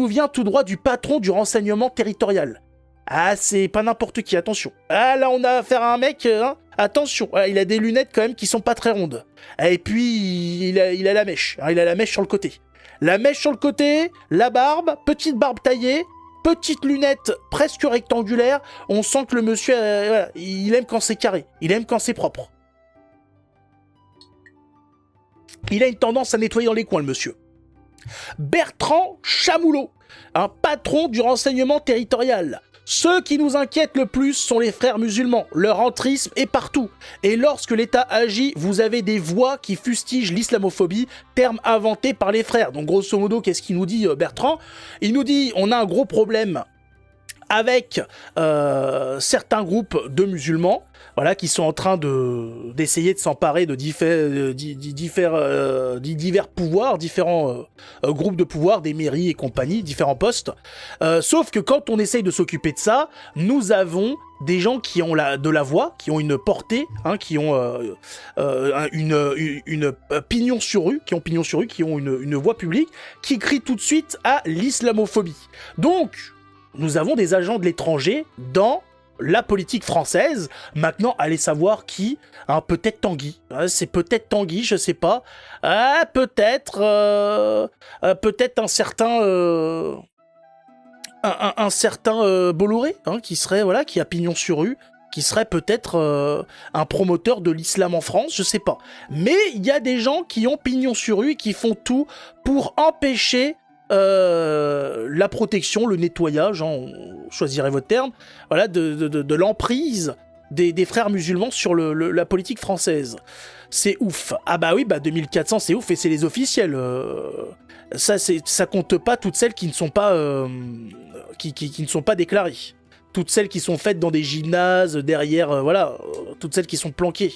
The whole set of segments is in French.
nous vient tout droit du patron du renseignement territorial. Ah, c'est pas n'importe qui, attention. Ah, là, on a affaire à un mec, hein, attention. Ah, il a des lunettes quand même qui sont pas très rondes. Et puis, il a la mèche. Hein, il a la mèche sur le côté. La mèche sur le côté, la barbe, petite barbe taillée, petite lunette presque rectangulaire. On sent que le monsieur, voilà, il aime quand c'est carré. Il aime quand c'est propre. Il a une tendance à nettoyer dans les coins, le monsieur. Bertrand Chamoulot, un patron du renseignement territorial. Ceux qui nous inquiètent le plus sont les frères musulmans. Leur entrisme est partout. Et lorsque l'État agit, vous avez des voix qui fustigent l'islamophobie, terme inventé par les frères. Donc grosso modo, qu'est-ce qu'il nous dit Bertrand ? Il nous dit, on a un gros problème avec certains groupes de musulmans, voilà, qui sont en train d'essayer de s'emparer de divers pouvoirs, différents groupes de pouvoir, des mairies et compagnie, différents postes. Sauf que quand on essaye de s'occuper de ça, nous avons des gens qui ont de la voix, qui ont une portée, hein, qui ont une pignon sur rue, qui ont une voix publique, qui crient tout de suite à l'islamophobie. Donc, nous avons des agents de l'étranger dans la politique française. Maintenant, allez savoir qui, hein, peut-être Tanguy. C'est peut-être Tanguy, je sais pas. Peut-être un certain un certain Bolloré, hein, qui serait, voilà, qui a pignon sur rue, qui serait peut-être un promoteur de l'islam en France, je sais pas. Mais il y a des gens qui ont pignon sur rue et qui font tout pour empêcher la protection, le nettoyage, hein, choisirez votre terme, voilà, de l'emprise des frères musulmans sur la politique française. C'est ouf. Ah bah oui, 2400 c'est ouf, et c'est les officiels. Ça compte pas toutes celles qui ne sont pas qui ne sont pas déclarées. Toutes celles qui sont faites dans des gymnases, derrière, voilà, toutes celles qui sont planquées.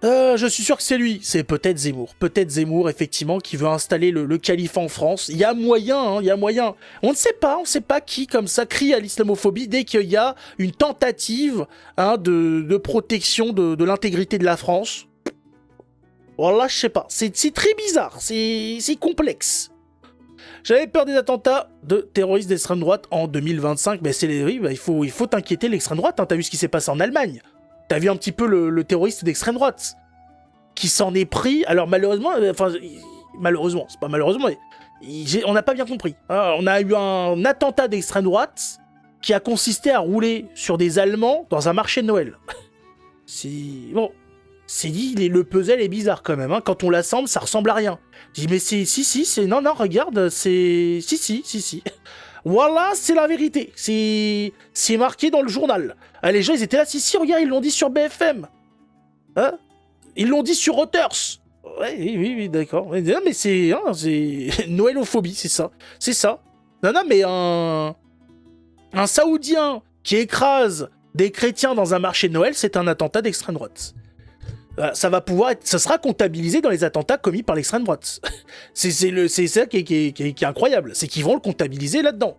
Je suis sûr que c'est lui. C'est peut-être Zemmour. Peut-être Zemmour, effectivement, qui veut installer le califat en France. Il y a moyen, hein, il y a moyen. On ne sait pas qui, comme ça, crie à l'islamophobie dès qu'il y a une tentative, hein, de protection de l'intégrité de la France. Voilà, je sais pas. C'est très bizarre. C'est complexe. J'avais peur des attentats de terroristes d'extrême droite en 2025. Mais oui, il faut t'inquiéter l'extrême droite. Hein. T'as vu ce qui s'est passé en Allemagne. T'as vu un petit peu le terroriste d'extrême droite qui s'en est pris. Alors malheureusement, c'est pas malheureusement, mais on n'a pas bien compris. Hein. On a eu un attentat d'extrême droite qui a consisté à rouler sur des Allemands dans un marché de Noël. C'est dit, le puzzle est bizarre quand même. Hein. Quand on l'assemble, ça ressemble à rien. Je dis mais c'est non regarde, c'est si. Voilà, c'est la vérité. C'est marqué dans le journal. Ah, les gens, ils étaient là. Si, regarde, ils l'ont dit sur BFM. Hein? Ils l'ont dit sur Reuters. Ouais, oui, d'accord. Mais c'est Noëlophobie, c'est ça. C'est ça. Non, mais un Saoudien qui écrase des chrétiens dans un marché de Noël, c'est un attentat d'extrême droite. Ça sera comptabilisé dans les attentats commis par l'extrême droite. C'est ça qui est incroyable. C'est qu'ils vont le comptabiliser là-dedans.